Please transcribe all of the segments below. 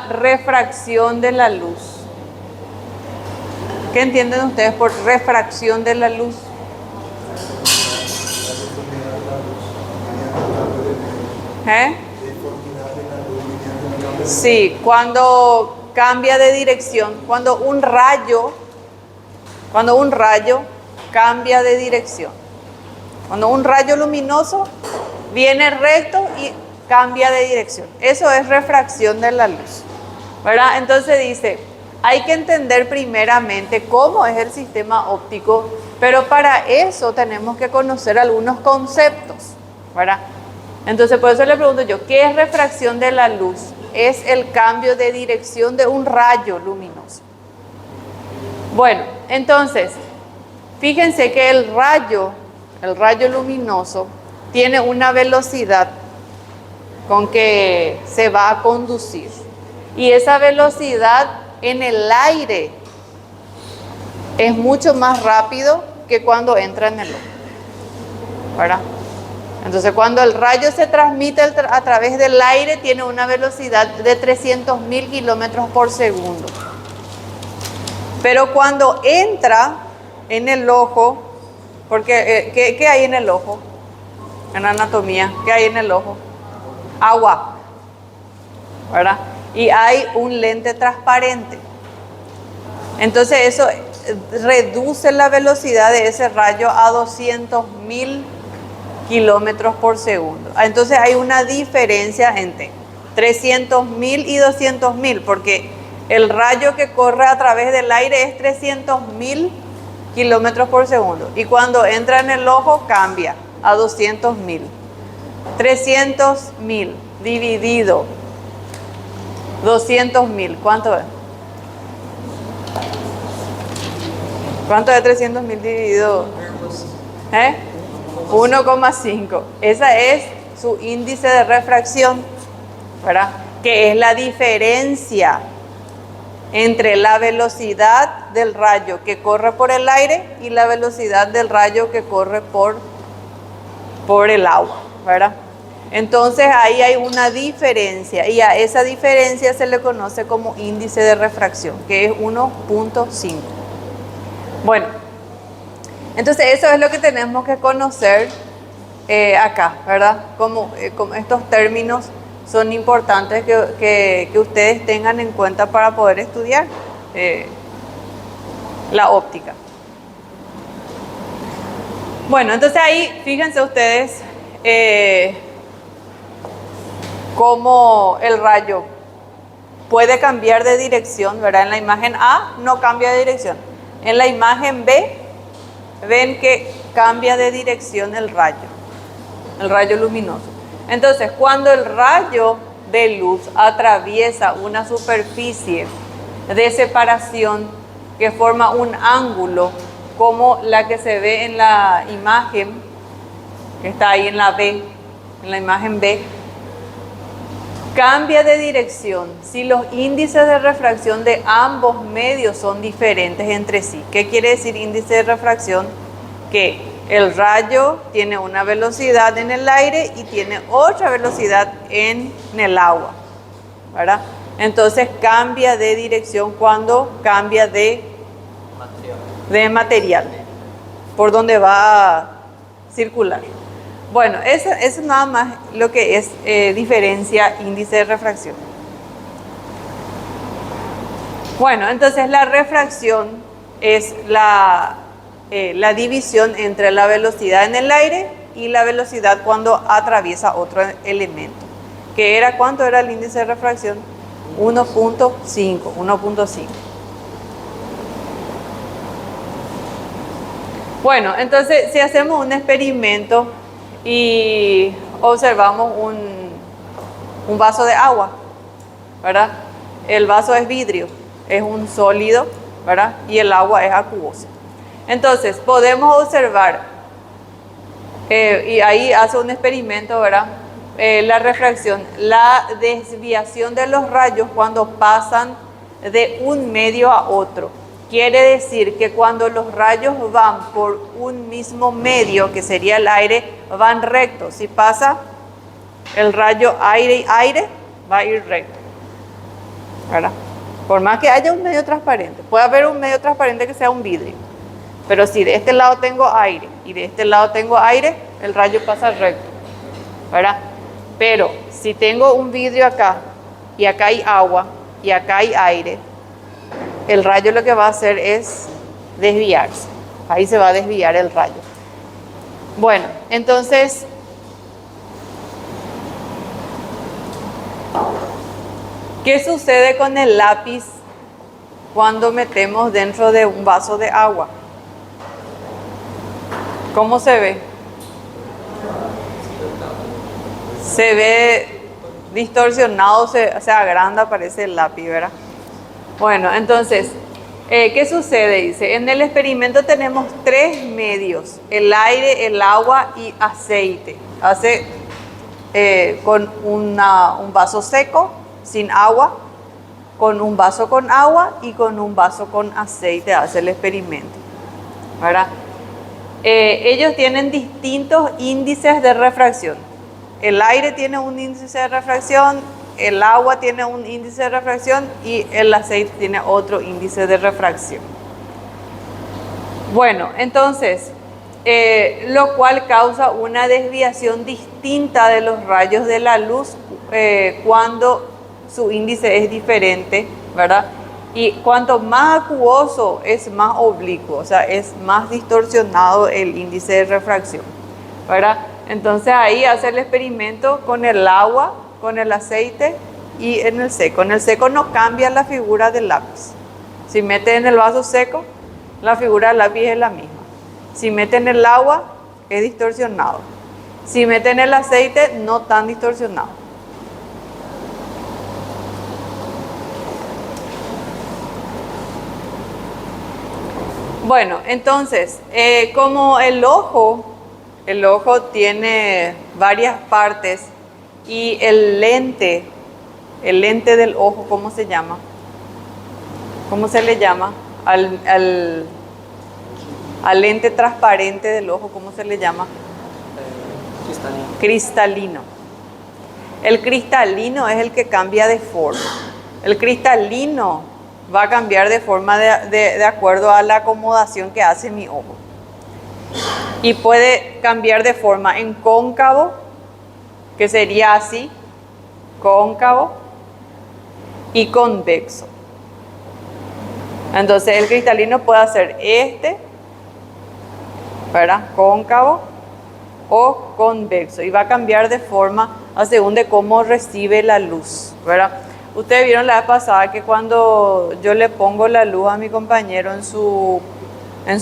refracción de la luz? ¿Qué entienden ustedes por refracción de la luz? Sí, cuando cambia de dirección, cuando un rayo cambia de dirección. Cuando un rayo luminoso viene recto y cambia de dirección. Eso es refracción de la luz, ¿verdad? Entonces dice, hay que entender primeramente cómo es el sistema óptico, pero para eso tenemos que conocer algunos conceptos, ¿verdad? Entonces por eso le pregunto yo, ¿qué es refracción de la luz? Es el cambio de dirección de un rayo luminoso. Bueno, entonces, fíjense que el rayo luminoso tiene una velocidad con que se va a conducir. Y esa velocidad en el aire es mucho más rápido que cuando entra en el ojo, ¿verdad? Entonces, cuando el rayo se transmite a través del aire, tiene una velocidad de 300.000 kilómetros por segundo. Pero cuando entra en el ojo, porque ¿qué hay en el ojo? En anatomía, ¿qué hay en el ojo? Agua, ¿verdad? Y hay un lente transparente. Entonces eso reduce la velocidad de ese rayo a 200.000 kilómetros por segundo. Entonces hay una diferencia entre 300.000 y 200.000, porque el rayo que corre a través del aire es 300.000 kilómetros por segundo. Y cuando entra en el ojo cambia a 200.000. 300.000 dividido 200.000, ¿cuánto es? ¿Cuánto es 300.000 dividido? 1,5. Esa es su índice de refracción, ¿verdad? Que es la diferencia entre la velocidad del rayo que corre por el aire y la velocidad del rayo que corre por el agua, ¿verdad? Entonces ahí hay una diferencia y a esa diferencia se le conoce como índice de refracción, que es 1,5. Bueno, entonces eso es lo que tenemos que conocer acá, ¿verdad? Como estos términos son importantes que ustedes tengan en cuenta para poder estudiar la óptica. Bueno, entonces ahí fíjense ustedes cómo el rayo puede cambiar de dirección, ¿verdad? En la imagen A no cambia de dirección. En la imagen B ven que cambia de dirección el rayo luminoso. Entonces, cuando el rayo de luz atraviesa una superficie de separación que forma un ángulo, como la que se ve en la imagen, que está ahí en la B, en la imagen B, cambia de dirección si los índices de refracción de ambos medios son diferentes entre sí. ¿Qué quiere decir índice de refracción? Que el rayo tiene una velocidad en el aire y tiene otra velocidad en el agua, ¿verdad? Entonces cambia de dirección cuando cambia de material, por donde va a circular. Bueno, eso es nada más lo que es diferencia índice de refracción. Bueno, entonces la refracción es la división entre la velocidad en el aire y la velocidad cuando atraviesa otro elemento. ¿Qué era? ¿Cuánto era el índice de refracción? 1,5. Bueno, entonces si hacemos un experimento y observamos un vaso de agua, ¿verdad? El vaso es vidrio, es un sólido, ¿verdad? Y el agua es acuosa. Entonces, podemos observar, y ahí hace un experimento, ¿verdad? La refracción, la desviación de los rayos cuando pasan de un medio a otro. Quiere decir que cuando los rayos van por un mismo medio, que sería el aire, van rectos. Si pasa el rayo aire-aire, va a ir recto. ¿verdad? Por más que haya un medio transparente, puede haber un medio transparente que sea un vidrio, pero si de este lado tengo aire y de este lado tengo aire, el rayo pasa recto, ¿verdad? Pero si tengo un vidrio acá y acá hay agua y acá hay aire, el rayo lo que va a hacer es desviarse. Ahí se va a desviar el rayo. Bueno, entonces, ¿qué sucede con el lápiz cuando metemos dentro de un vaso de agua? ¿Cómo se ve? Se ve distorsionado, se agranda, parece el lápiz, ¿verdad? Bueno, entonces, ¿qué sucede? Dice, en el experimento tenemos 3 medios, el aire, el agua y aceite. Con un vaso seco, sin agua, con un vaso con agua y con un vaso con aceite, hace el experimento, ¿verdad? Ellos tienen distintos índices de refracción. El aire tiene un índice de refracción, el agua tiene un índice de refracción y el aceite tiene otro índice de refracción. Bueno, entonces, lo cual causa una desviación distinta de los rayos de la luz cuando su índice es diferente, ¿verdad? Y cuanto más acuoso es más oblicuo, o sea, es más distorsionado el índice de refracción, ¿verdad? Entonces ahí hace el experimento con el agua, con el aceite y en el seco. En el seco no cambia la figura del lápiz. Si mete en el vaso seco, la figura del lápiz es la misma. Si mete en el agua, es distorsionado. Si mete en el aceite, no tan distorsionado. Bueno, entonces, como el ojo tiene varias partes y el lente del ojo, ¿cómo se llama? ¿Cómo se le llama? Al lente transparente del ojo, ¿cómo se le llama? Cristalino. El cristalino es el que cambia de forma. El cristalino va a cambiar de forma de acuerdo a la acomodación que hace mi ojo. Y puede cambiar de forma en cóncavo, que sería así, cóncavo, y convexo. Entonces el cristalino puede hacer ¿verdad? Cóncavo o convexo, y va a cambiar de forma a según de cómo recibe la luz, ¿verdad? Ustedes vieron la vez pasada que cuando yo le pongo la luz a mi compañero en su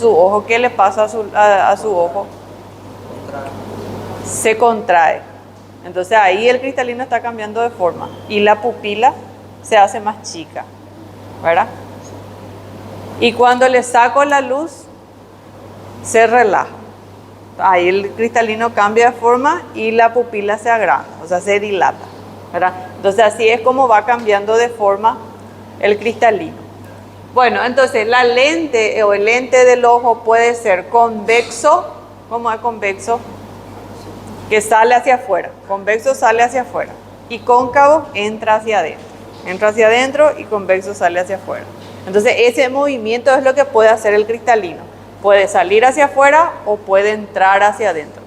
ojo, ¿qué le pasa a su ojo? Se contrae. Entonces ahí el cristalino está cambiando de forma y la pupila se hace más chica, ¿verdad? Y cuando le saco la luz, se relaja. Ahí el cristalino cambia de forma y la pupila se agranda, o sea, se dilata, ¿verdad? Entonces así es como va cambiando de forma el cristalino. Bueno, entonces la lente o el lente del ojo puede ser convexo. ¿Cómo es convexo? Que sale hacia afuera. Convexo sale hacia afuera. Y cóncavo entra hacia adentro. Entra hacia adentro y convexo sale hacia afuera. Entonces ese movimiento es lo que puede hacer el cristalino. Puede salir hacia afuera o puede entrar hacia adentro.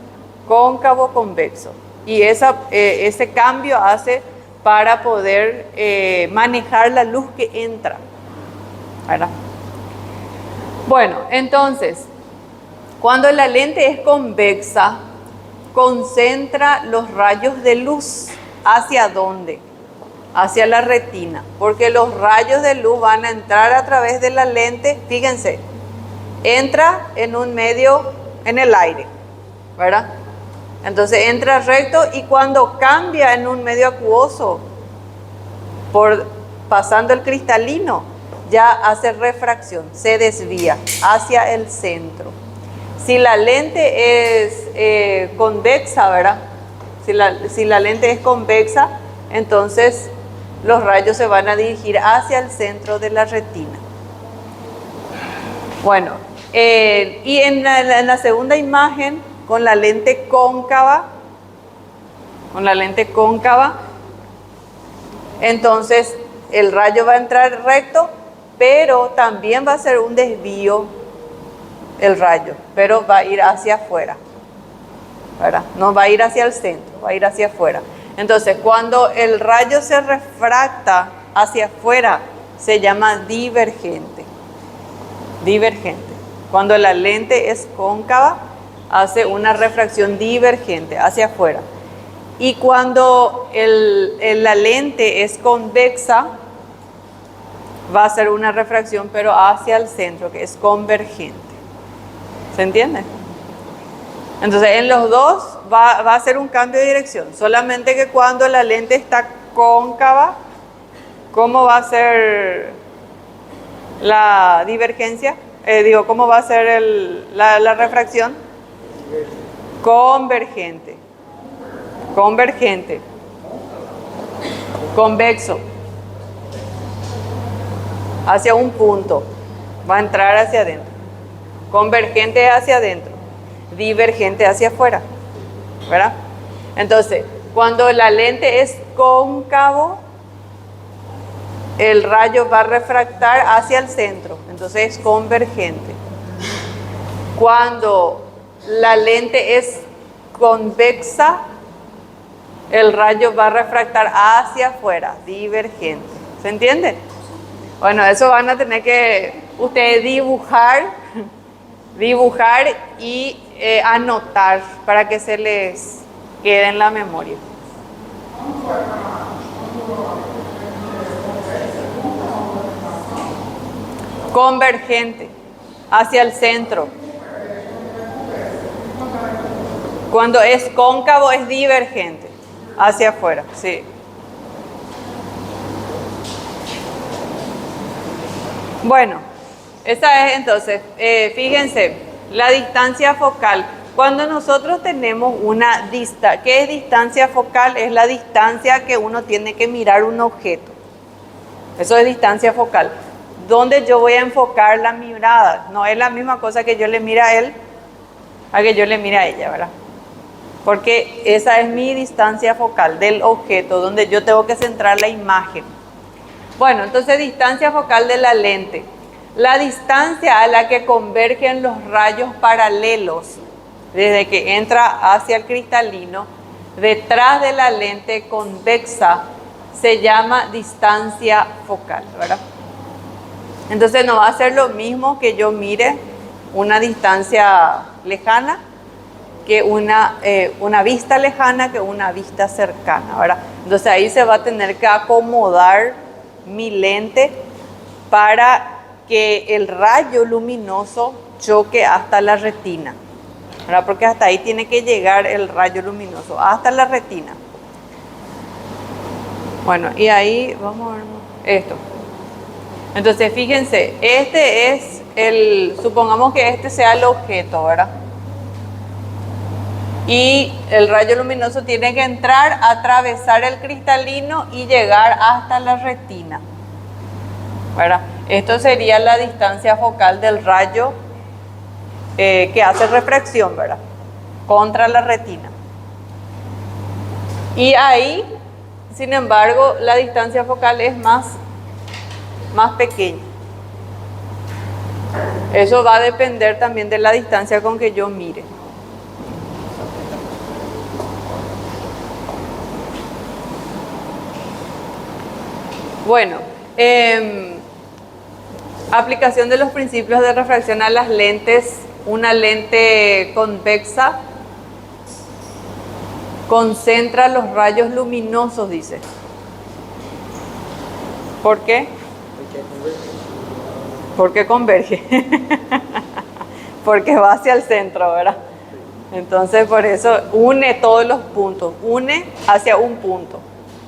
Cóncavo, convexo. Y ese cambio hace para poder manejar la luz que entra, ¿verdad? Bueno, entonces, cuando la lente es convexa, concentra los rayos de luz. ¿Hacia dónde? Hacia la retina, porque los rayos de luz van a entrar a través de la lente. Fíjense, entra en un medio, en el aire, ¿verdad? Entonces entra recto y cuando cambia en un medio acuoso, pasando el cristalino, ya hace refracción, se desvía hacia el centro. Si la lente es convexa, ¿verdad? Si la lente es convexa, entonces los rayos se van a dirigir hacia el centro de la retina. Bueno, y en la segunda imagen, con la lente cóncava, entonces el rayo va a entrar recto, pero también va a ser un desvío el rayo, pero va a ir hacia afuera, ¿verdad? No va a ir hacia el centro, va a ir hacia afuera. Entonces, cuando el rayo se refracta hacia afuera, se llama divergente. Divergente. Cuando la lente es cóncava, hace una refracción divergente hacia afuera. Y cuando la lente es convexa, va a ser una refracción, pero hacia el centro, que es convergente. ¿Se entiende? Entonces, en los dos va a ser un cambio de dirección. Solamente que cuando la lente está cóncava, ¿cómo va a ser la divergencia? ¿Cómo va a ser la refracción? Convergente. Convergente. Convexo. Hacia un punto. Va a entrar hacia adentro. Convergente hacia adentro. Divergente hacia afuera. ¿Verdad? Entonces, cuando la lente es cóncavo, el rayo va a refractar hacia el centro. Entonces es convergente. Cuando la lente es convexa, el rayo va a refractar hacia afuera, divergente. ¿Se entiende? Bueno, eso van a tener que ustedes dibujar y anotar para que se les quede en la memoria. Convergente, hacia el centro. Cuando es cóncavo es divergente, hacia afuera, sí. Bueno, esa es entonces, fíjense, la distancia focal. Cuando nosotros tenemos una distancia, ¿qué es distancia focal? Es la distancia que uno tiene que mirar un objeto. Eso es distancia focal. ¿Dónde yo voy a enfocar la mirada? No es la misma cosa que yo le mire a él, a que yo le mire a ella, ¿verdad? Porque esa es mi distancia focal del objeto, donde yo tengo que centrar la imagen. Bueno, entonces distancia focal de la lente. La distancia a la que convergen los rayos paralelos, desde que entra hacia el cristalino, detrás de la lente convexa, se llama distancia focal, ¿verdad? Entonces no va a ser lo mismo que yo mire una distancia lejana, que una vista lejana, que una vista cercana, ¿verdad? Entonces ahí se va a tener que acomodar mi lente para que el rayo luminoso choque hasta la retina, ¿verdad? Porque hasta ahí tiene que llegar el rayo luminoso, hasta la retina. Bueno, y ahí vamos a ver esto. Entonces, fíjense, este es supongamos que este sea el objeto, ¿verdad? Y el rayo luminoso tiene que entrar, atravesar el cristalino y llegar hasta la retina, ¿verdad? Esto sería la distancia focal del rayo que hace refracción, ¿verdad? Contra la retina. Y ahí, sin embargo, la distancia focal es más pequeña. Eso va a depender también de la distancia con que yo mire. Bueno, aplicación de los principios de refracción a las lentes. Una lente convexa concentra los rayos luminosos, dice. ¿Por qué? Porque converge. Porque va hacia el centro, ¿verdad? Entonces por eso une todos los puntos, une hacia un punto.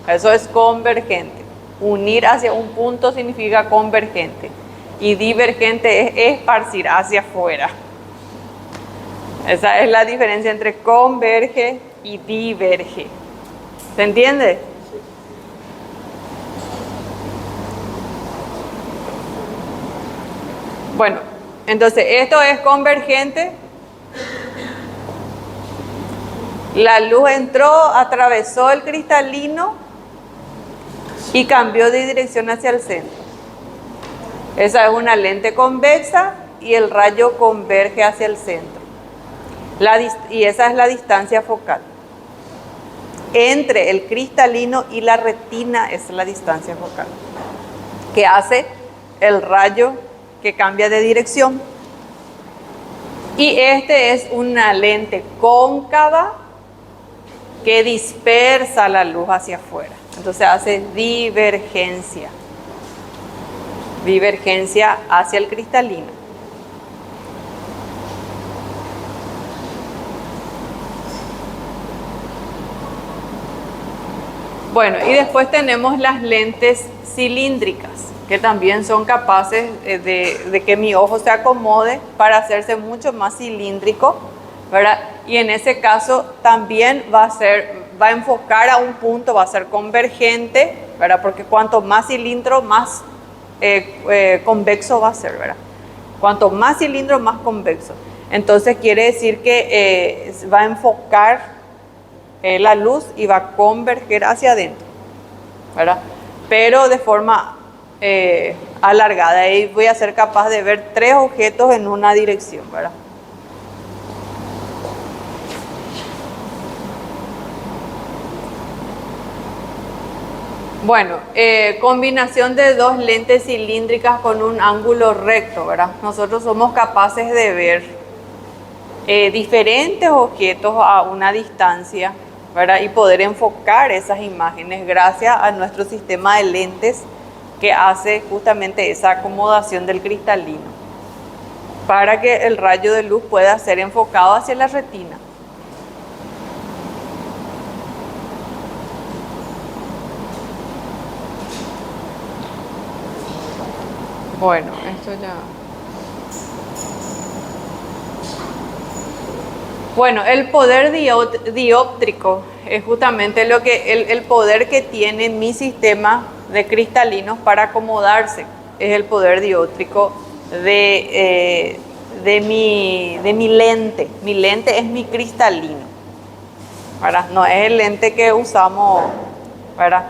Eso es convergente. Unir hacia un punto significa convergente. Y divergente es esparcir hacia afuera. Esa es la diferencia entre converge y diverge. ¿Se entiende? Bueno, entonces esto es convergente. La luz entró, atravesó el cristalino y cambió de dirección hacia el centro. Esa es una lente convexa y el rayo converge hacia el centro. Y esa es la distancia focal. Entre el cristalino y la retina es la distancia focal, que hace el rayo que cambia de dirección. Y este es una lente cóncava que dispersa la luz hacia afuera. Entonces hace divergencia. Divergencia hacia el cristalino. Bueno, y después tenemos las lentes cilíndricas, que también son capaces de que mi ojo se acomode para hacerse mucho más cilíndrico, ¿verdad? Y en ese caso también va a enfocar a un punto, va a ser convergente, ¿verdad? Porque cuanto más cilindro, más convexo va a ser, ¿verdad? Cuanto más cilindro, más convexo. Entonces quiere decir que va a enfocar la luz y va a converger hacia adentro, ¿verdad? Pero de forma alargada. Ahí voy a ser capaz de ver 3 objetos en una dirección, ¿verdad? Bueno, combinación de 2 lentes cilíndricas con un ángulo recto, ¿verdad? Nosotros somos capaces de ver diferentes objetos a una distancia, ¿verdad? Y poder enfocar esas imágenes gracias a nuestro sistema de lentes que hace justamente esa acomodación del cristalino para que el rayo de luz pueda ser enfocado hacia la retina. Bueno, esto ya... Bueno, el poder dióptrico es justamente lo que el poder que tiene mi sistema de cristalinos para acomodarse. Es el poder dióptrico de mi lente. Mi lente es mi cristalino, ¿verdad? No es el lente que usamos, ¿verdad?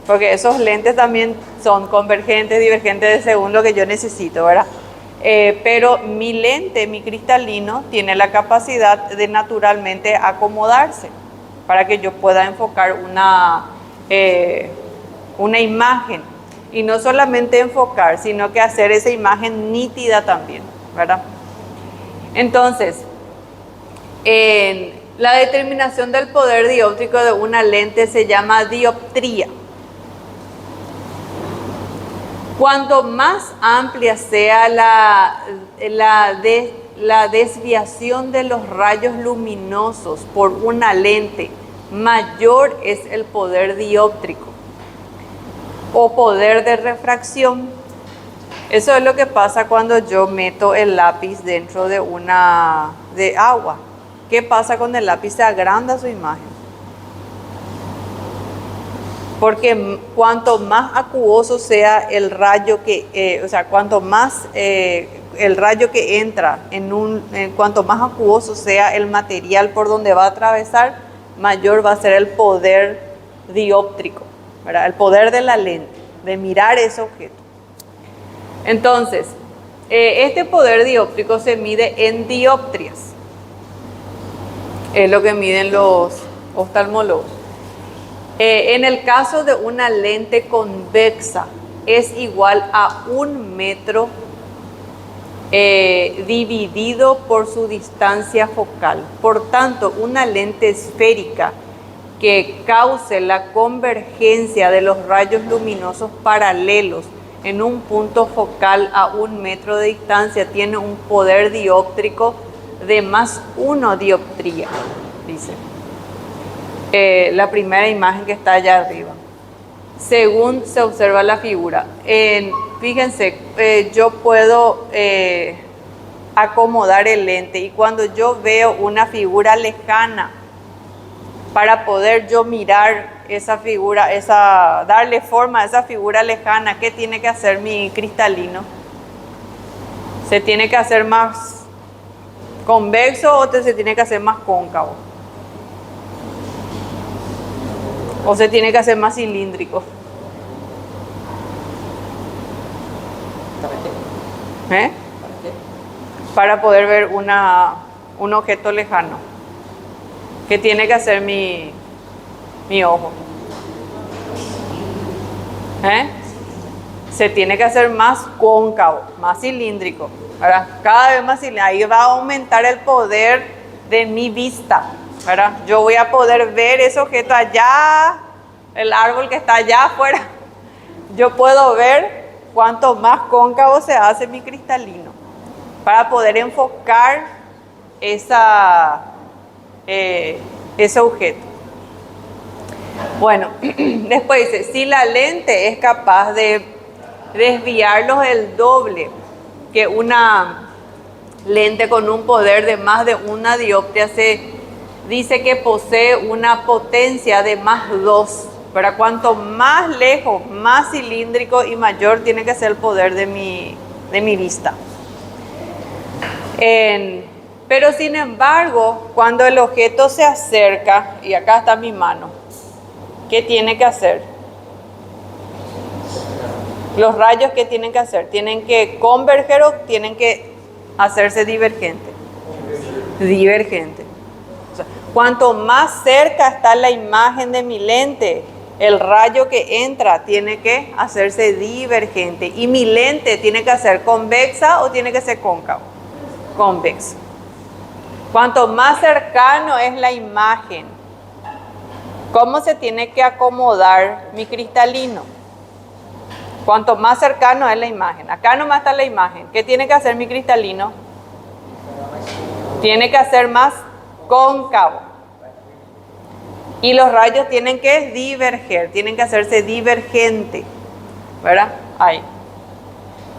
Porque esos lentes también son convergentes, divergentes según lo que yo necesito, ¿verdad? Pero mi lente, mi cristalino, tiene la capacidad de naturalmente acomodarse para que yo pueda enfocar una imagen. Y no solamente enfocar, sino que hacer esa imagen nítida también, ¿verdad? Entonces, la determinación del poder dióptrico de una lente se llama dioptría. Cuanto más amplia sea la desviación de los rayos luminosos por una lente, mayor es el poder dióptrico o poder de refracción. Eso es lo que pasa cuando yo meto el lápiz dentro de agua. ¿Qué pasa cuando el lápiz se agranda su imagen? Porque cuanto más acuoso sea el rayo cuanto más el rayo que entra cuanto más acuoso sea el material por donde va a atravesar, mayor va a ser el poder dióptrico, ¿verdad? El poder de la lente, de mirar ese objeto. Entonces, este poder dióptrico se mide en dioptrias. Es lo que miden los oftalmólogos. En el caso de una lente convexa, es igual a 1 metro dividido por su distancia focal. Por tanto, una lente esférica que cause la convergencia de los rayos luminosos paralelos en un punto focal a 1 metro de distancia tiene un poder dióptrico de +1 dioptría, dice. La primera imagen que está allá arriba, según se observa la figura. Fíjense, yo puedo acomodar el lente y cuando yo veo una figura lejana, para poder yo mirar esa figura, darle forma a esa figura lejana, ¿qué tiene que hacer mi cristalino? ¿Se tiene que hacer más convexo o se tiene que hacer más cóncavo? ¿O se tiene que hacer más cilíndrico? ¿Para qué? ¿Eh? ¿Para qué? Para poder ver un objeto lejano. ¿Qué tiene que hacer mi ojo? ¿Eh? Se tiene que hacer más cóncavo, más cilíndrico. ¿Verdad? Cada vez más cilíndrico. Ahí va a aumentar el poder de mi vista. ¿Verdad? Yo voy a poder ver ese objeto allá, el árbol que está allá afuera. Yo puedo ver cuanto más cóncavo se hace mi cristalino para poder enfocar ese objeto. Bueno, después dice, si la lente es capaz de desviarlos el doble que una lente con un poder de más de una dioptria, se dice que posee una potencia de más 2. Para cuanto más lejos, más cilíndrico y mayor tiene que ser el poder de mi vista. Pero sin embargo, cuando el objeto se acerca, y acá está mi mano, ¿qué tiene que hacer? Los rayos, ¿qué tienen que hacer? ¿Tienen que converger o tienen que hacerse divergentes? Divergente. O sea, cuanto más cerca está la imagen de mi lente, el rayo que entra tiene que hacerse divergente. Y mi lente tiene que ser convexa o tiene que ser cóncavo. Convexa. Cuanto más cercano es la imagen, ¿cómo se tiene que acomodar mi cristalino? Cuanto más cercano es la imagen. Acá nomás está la imagen. ¿Qué tiene que hacer mi cristalino? Tiene que hacer más cóncavo. Y los rayos tienen que diverger, tienen que hacerse divergente. ¿Verdad? Ahí.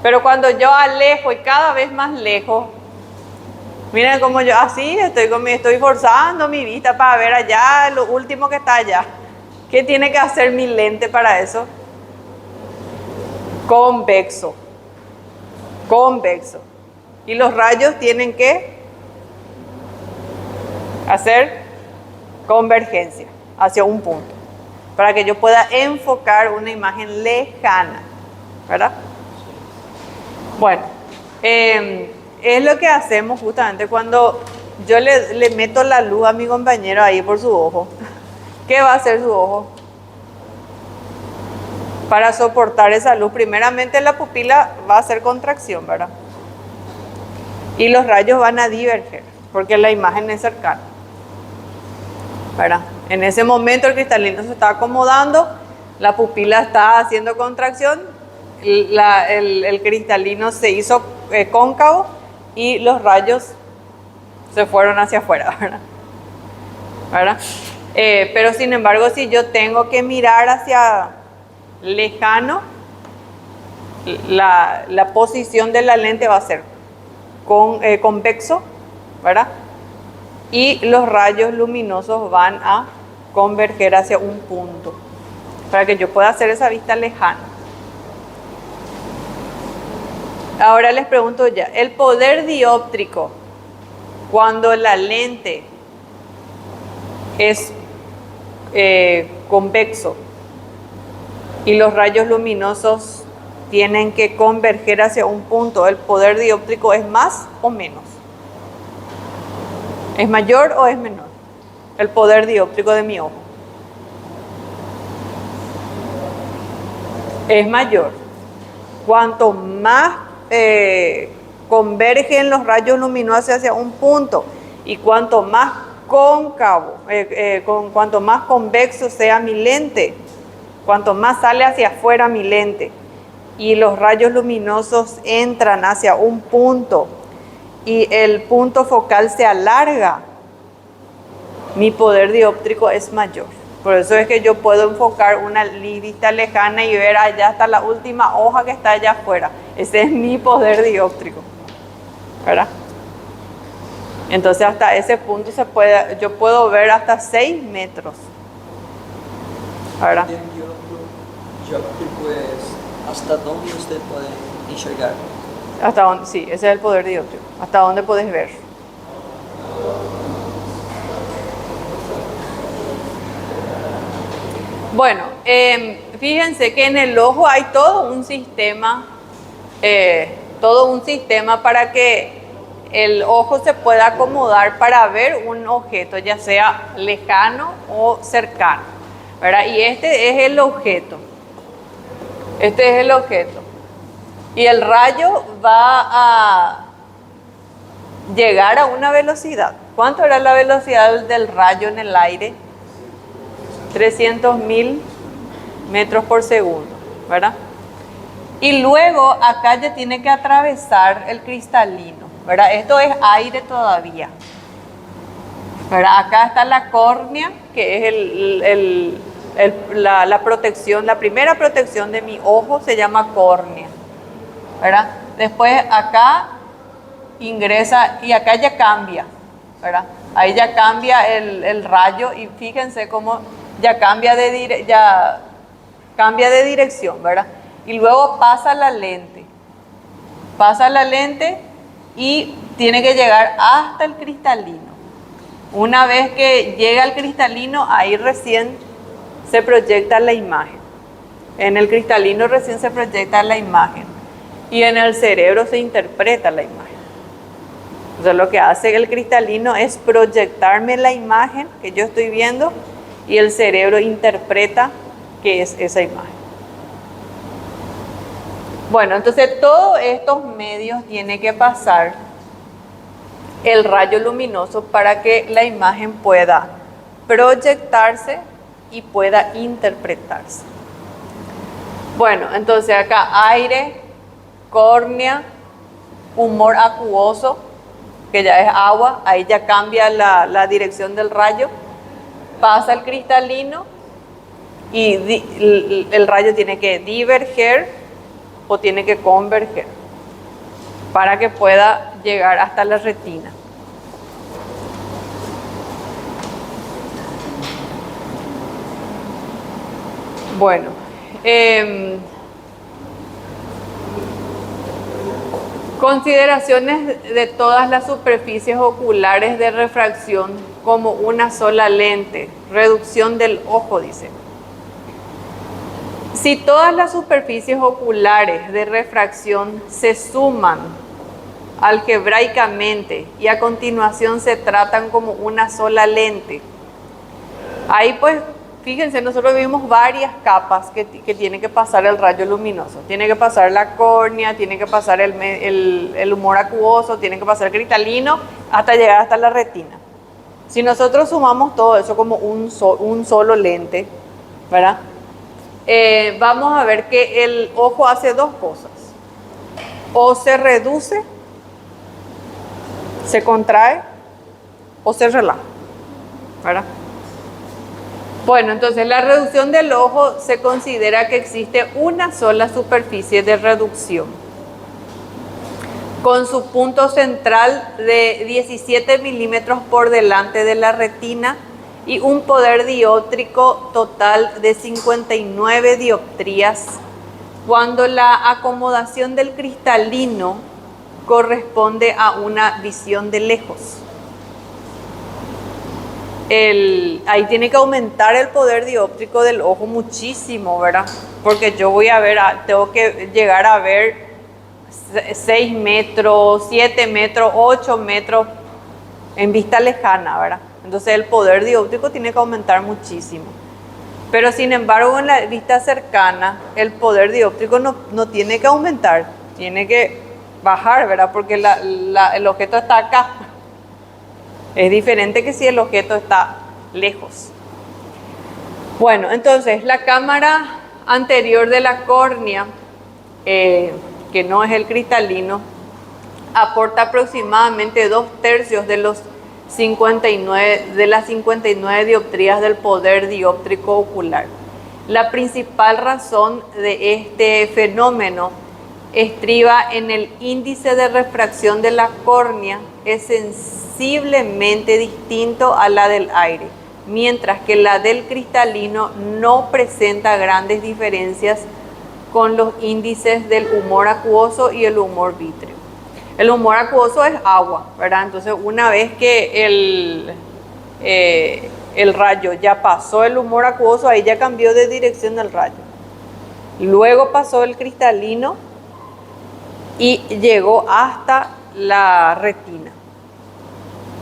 Pero cuando yo alejo y cada vez más lejos, miren cómo yo así estoy forzando mi vista para ver allá lo último que está allá. ¿Qué tiene que hacer mi lente para eso? Convexo. Convexo. Y los rayos tienen que hacer convergencia hacia un punto para que yo pueda enfocar una imagen lejana. ¿Verdad? Bueno, es lo que hacemos justamente cuando yo le meto la luz a mi compañero ahí por su ojo. ¿Qué va a hacer su ojo? Para soportar esa luz, primeramente la pupila va a hacer contracción, ¿verdad? Y los rayos van a diverger, porque la imagen es cercana, ¿verdad? En ese momento el cristalino se está acomodando, la pupila está haciendo contracción, el cristalino se hizo cóncavo y los rayos se fueron hacia afuera, ¿verdad? Pero sin embargo, si yo tengo que mirar hacia lejano, la posición de la lente va a ser convexo, ¿verdad? Y los rayos luminosos van a converger hacia un punto para que yo pueda hacer esa vista lejana. Ahora les pregunto ya, el poder dióptrico cuando la lente es convexo y los rayos luminosos tienen que converger hacia un punto, ¿el poder dióptrico es más o menos? ¿Es mayor o es menor? El poder dióptrico de mi ojo. Es mayor. Cuanto más convergen los rayos luminosos hacia un punto y cuanto más cóncavo, cuanto más convexo sea mi lente, cuanto más sale hacia afuera mi lente y los rayos luminosos entran hacia un punto y el punto focal se alarga, mi poder dióptrico es mayor. Por eso es que yo puedo enfocar una vista lejana y ver allá hasta la última hoja que está allá afuera. Ese es mi poder dióptrico, ¿verdad? Entonces hasta ese punto yo puedo ver hasta 6 metros. ¿Verdad? Dióptrico es hasta dónde usted puede enxergar. Hasta dónde, sí, ese es el poder dióptrico. Hasta dónde puedes ver. Bueno, fíjense que en el ojo hay todo un sistema todo un sistema para que el ojo se pueda acomodar para ver un objeto, ya sea lejano o cercano, ¿verdad? Y este es el objeto. Este es el objeto. Y el rayo va a llegar a una velocidad. ¿Cuánto era la velocidad del rayo en el aire? 300.000 metros por segundo, ¿verdad? Y luego acá ya tiene que atravesar el cristalino, ¿verdad? Esto es aire todavía, ¿verdad? Acá está la córnea, que es la protección, la primera protección de mi ojo se llama córnea, ¿verdad? Después acá ingresa y acá ya cambia, ¿verdad? Ahí ya cambia el rayo y fíjense cómo ya cambia de dirección, ¿verdad? Y luego pasa la lente y tiene que llegar hasta el cristalino. Una vez que llega al cristalino, ahí recién se proyecta la imagen. En el cristalino recién se proyecta la imagen y en el cerebro se interpreta la imagen. Entonces lo que hace el cristalino es proyectarme la imagen que yo estoy viendo y el cerebro interpreta qué es esa imagen. Bueno, entonces todos estos medios tiene que pasar el rayo luminoso para que la imagen pueda proyectarse y pueda interpretarse. Bueno, entonces acá aire, córnea, humor acuoso, que ya es agua, ahí ya cambia la dirección del rayo, pasa el cristalino y el rayo tiene que diverger o tiene que converger para que pueda llegar hasta la retina. Bueno, consideraciones de todas las superficies oculares de refracción como una sola lente, reducción del ojo, dice. Si todas las superficies oculares de refracción se suman algebraicamente y a continuación se tratan como una sola lente, ahí pues fíjense, nosotros vimos varias capas que tiene que pasar el rayo luminoso. Tiene que pasar la córnea, tiene que pasar el humor acuoso, tiene que pasar el cristalino hasta llegar hasta la retina. Si nosotros sumamos todo eso como un solo lente, ¿verdad? Vamos a ver que el ojo hace dos cosas. O se reduce, se contrae o se relaja, ¿verdad? Bueno, entonces la reducción del ojo se considera que existe una sola superficie de reducción, con su punto central de 17 milímetros por delante de la retina y un poder dióptrico total de 59 dioptrías, cuando la acomodación del cristalino corresponde a una visión de lejos. Ahí tiene que aumentar el poder dióptrico del ojo muchísimo, ¿verdad? Porque yo voy a ver, tengo que llegar a ver 6 metros, 7 metros, 8 metros en vista lejana, ¿verdad? Entonces el poder dióptrico tiene que aumentar muchísimo. Pero sin embargo en la vista cercana el poder dióptrico no tiene que aumentar, tiene que bajar, ¿verdad? Porque el objeto está acá. Es diferente que si el objeto está lejos. Bueno, entonces la cámara anterior de la córnea, que no es el cristalino, aporta aproximadamente 2/3 de las 59 dioptrías del poder dióptrico ocular. La principal razón de este fenómeno estriba en el índice de refracción de la córnea, es sensiblemente distinto a la del aire, mientras que la del cristalino no presenta grandes diferencias con los índices del humor acuoso y el humor vítreo. El humor acuoso es agua, ¿verdad? Entonces una vez que el rayo ya pasó el humor acuoso, ahí ya cambió de dirección el rayo. Luego pasó el cristalino y llegó hasta la retina.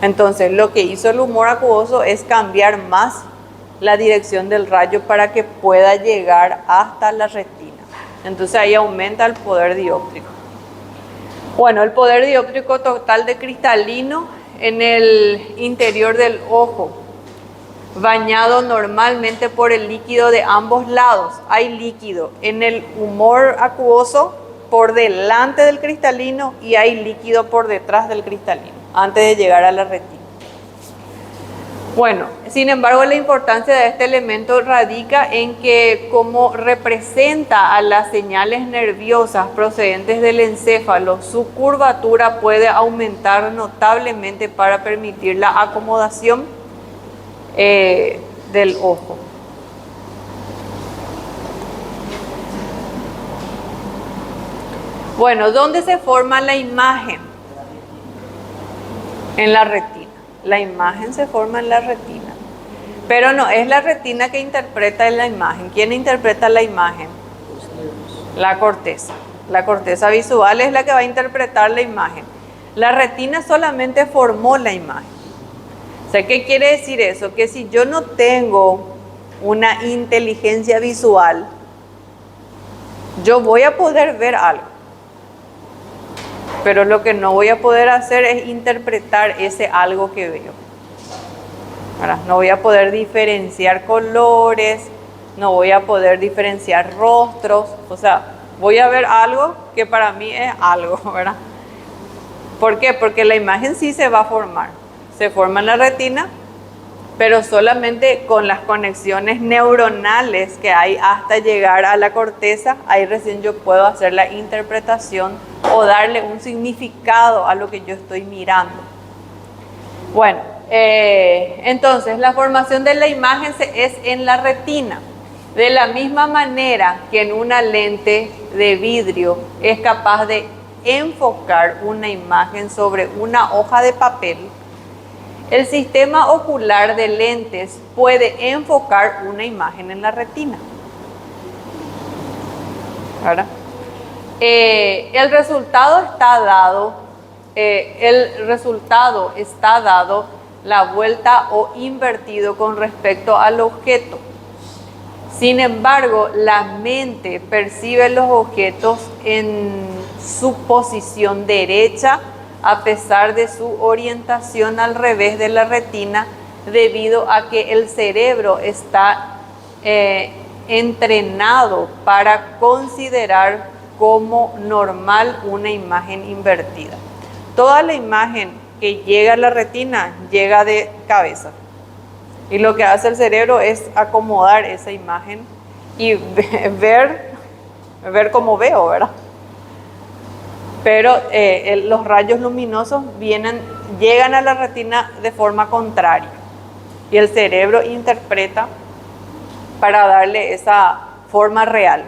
Entonces, lo que hizo el humor acuoso es cambiar más la dirección del rayo para que pueda llegar hasta la retina. Entonces, ahí aumenta el poder dióptrico. Bueno, el poder dióptrico total de cristalino en el interior del ojo, bañado normalmente por el líquido de ambos lados. Hay líquido en el humor acuoso por delante del cristalino y hay líquido por detrás del cristalino, antes de llegar a la retina. Bueno, sin embargo, la importancia de este elemento radica en que como representa a las señales nerviosas procedentes del encéfalo, su curvatura puede aumentar notablemente para permitir la acomodación del ojo. Bueno, ¿dónde se forma la imagen? En la retina. La imagen se forma en la retina. Pero no es la retina que interpreta la imagen. ¿Quién interpreta la imagen? La corteza. La corteza visual es la que va a interpretar la imagen. La retina solamente formó la imagen. O sea, ¿qué quiere decir eso? Que si yo no tengo una inteligencia visual, yo voy a poder ver algo. Pero lo que no voy a poder hacer es interpretar ese algo que veo. ¿Verdad? No voy a poder diferenciar colores, no voy a poder diferenciar rostros. O sea, voy a ver algo que para mí es algo, ¿verdad? ¿Por qué? Porque la imagen sí se va a formar. Se forma en la retina, pero solamente con las conexiones neuronales que hay hasta llegar a la corteza, ahí recién yo puedo hacer la interpretación o darle un significado a lo que yo estoy mirando. Bueno, entonces la formación de la imagen es en la retina. De la misma manera que en una lente de vidrio es capaz de enfocar una imagen sobre una hoja de papel, el sistema ocular de lentes puede enfocar una imagen en la retina. ¿Verdad? El resultado está dado la vuelta o invertido con respecto al objeto. Sin embargo, la mente percibe los objetos en su posición derecha a pesar de su orientación al revés de la retina, debido a que el cerebro está entrenado para considerar como normal una imagen invertida. Toda la imagen que llega a la retina llega de cabeza. Y lo que hace el cerebro es acomodar esa imagen y ver cómo veo, ¿verdad? Pero los rayos luminosos llegan a la retina de forma contraria. Y el cerebro interpreta para darle esa forma real.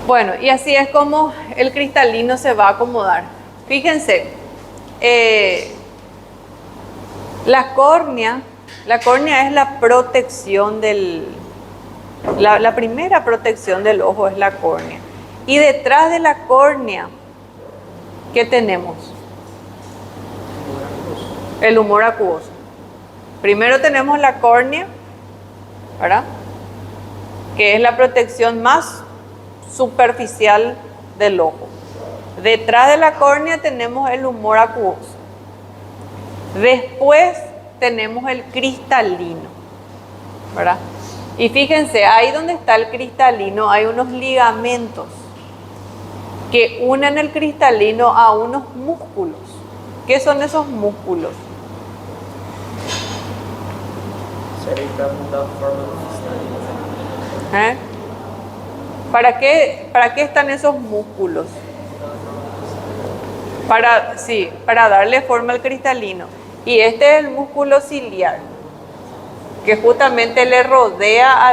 Bueno, y así es como el cristalino se va a acomodar. Fíjense, la córnea es la protección la primera protección del ojo es la córnea. Y detrás de la córnea, ¿qué tenemos? El humor acuoso. Primero tenemos la córnea, ¿verdad? Que es la protección más superficial del ojo. Detrás de la córnea tenemos el humor acuoso. Después tenemos el cristalino, ¿verdad? Y fíjense, ahí donde está el cristalino hay unos ligamentos que unen el cristalino a unos músculos. ¿Qué son esos músculos? ¿Para qué están esos músculos? Para darle forma al cristalino. Y este es el músculo ciliar, que justamente le rodea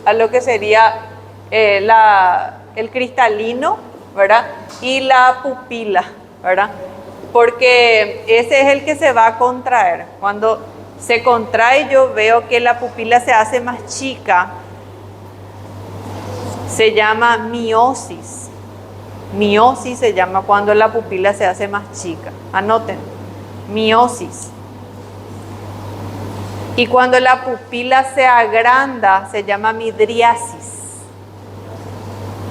a lo que sería el cristalino, ¿verdad? Y la pupila, ¿verdad? Porque ese es el que se va a contraer. Cuando se contrae, yo veo que la pupila se hace más chica se llama miosis. Miosis se llama cuando la pupila se hace más chica. Anoten, miosis. Y cuando la pupila se agranda, se llama midriasis.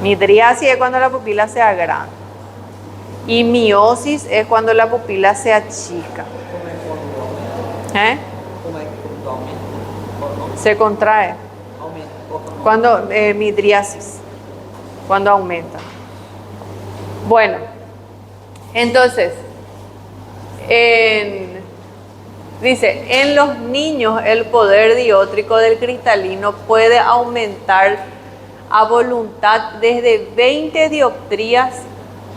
Midriasis es cuando la pupila se agranda. Y miosis es cuando la pupila se achica. ¿Eh? Se contrae. Cuando midriasis, cuando aumenta. Bueno, entonces, dice, en los niños el poder dióptrico del cristalino puede aumentar a voluntad desde 20 dioptrías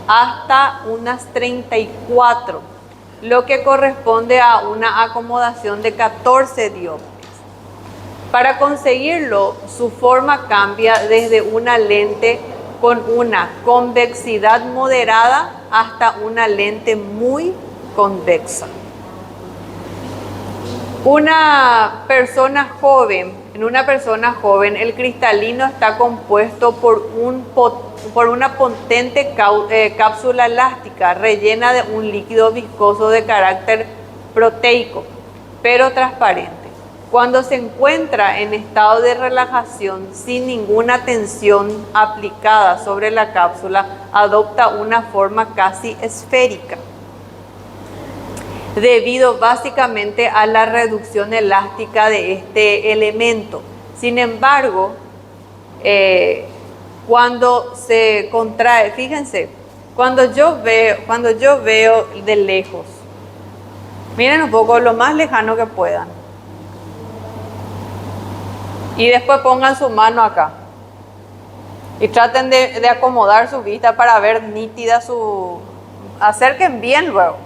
hasta unas 34, lo que corresponde a una acomodación de 14 dioptrías. Para conseguirlo, su forma cambia desde una lente con una convexidad moderada hasta una lente muy convexa. En una persona joven, el cristalino está compuesto por una potente cápsula elástica rellena de un líquido viscoso de carácter proteico, pero transparente. Cuando se encuentra en estado de relajación sin ninguna tensión aplicada sobre la cápsula, adopta una forma casi esférica, debido básicamente a la reducción elástica de este elemento. Sin embargo, cuando se contrae, fíjense, cuando yo veo de lejos, miren un poco lo más lejano que puedan. Y después pongan su mano acá. Y traten de acomodar su vista para ver nítida su... Acerquen bien luego.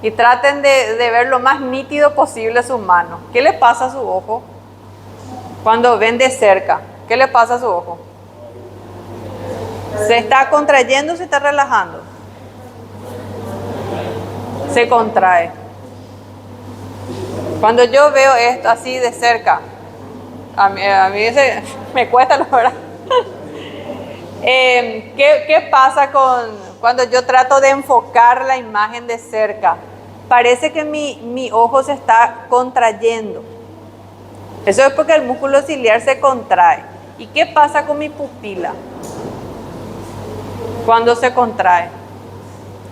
Y traten de ver lo más nítido posible su mano. ¿Qué le pasa a su ojo? Cuando ven de cerca, ¿qué le pasa a su ojo? ¿Se está contrayendo o se está relajando? Se contrae. Cuando yo veo esto así de cerca, a mí me cuesta, la verdad. ¿Qué pasa cuando yo trato de enfocar la imagen de cerca? Parece que mi ojo se está contrayendo. Eso es porque el músculo ciliar se contrae. ¿Y qué pasa con mi pupila? Cuando se contrae,